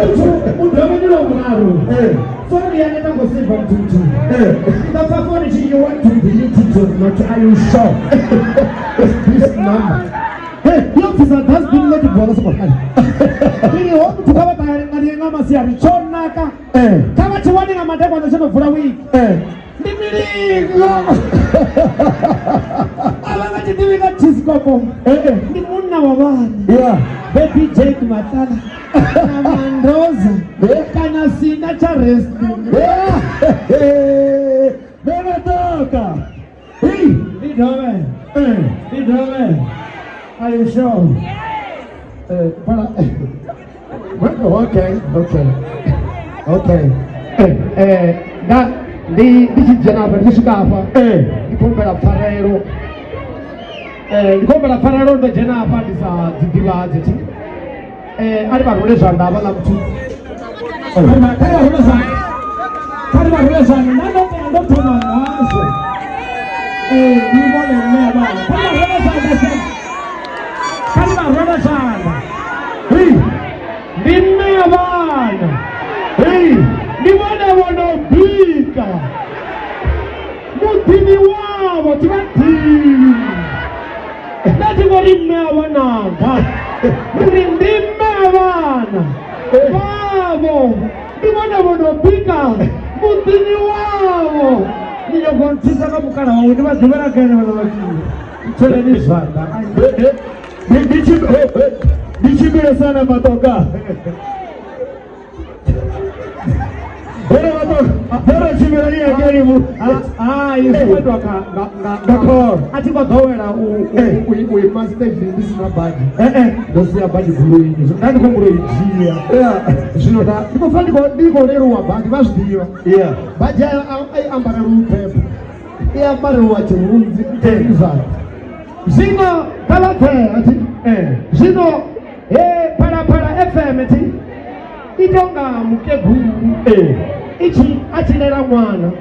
Udamini lo maro. So the other go say from tutu. The phone is you want to delete it or not? Are you sure? This number. Hey, the officer has been let it go. Ni hope to cover by ngani ngama si arichon naka. Kama chiwani ngama ndeko anasema for a week. Nimilingo. Abanga chidiwika chiskopo. Ni munna wabani. Yeah. Baby Jake Matala. Mandoza. Kana sina cha rest. Benatoka. Hey, Bidome. Bidome. Are you sure? Okay. This is Jennifer. This is Gafa. You come back Farero. You come back Farero. The Jennifer is the divide. I don't know what I'm talking Bravo! Dimana pika mutini wao niyo kontiza kabukana wao ndiba dibara kana wala chole ni swanda ndichibira sana matoka Bora chibirani agaribu ifu toka ngako atiko dowera u master this na bad dosi ya bad blue ni ndani kwa blue jia sino da ndiko fandi ko ndiko lero wa bad basdiyo baja ambara rupepo ambara wa chirunzi teza zino kalate ati zino para FM ati itonga mukeguru ichi achinera mwana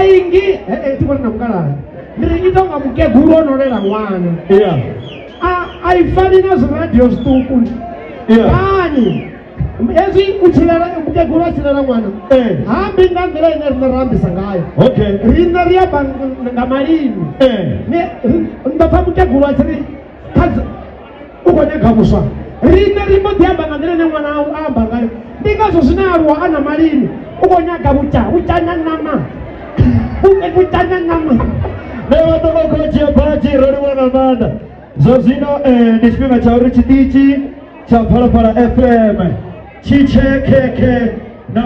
aingi tiko na mukala ndiritonga mukeguru onorera mwana aifani nazo radio stuku bani ezi uchilera mukeguru achinera mwana hambi ngandira ine rambi sangayo rinda ria ngamalini ne ndafa mukeguru achiri kaza ukonya gamuswa rinda rimoti abangandira ne mwana abangayo ndingazo sinarwa ana malini ukonyaga uchanya nama uchanya nama leo tokokochia pachi rodi wana manda zozino nishpima cha urichidichi cha Parapara FM chiche keke na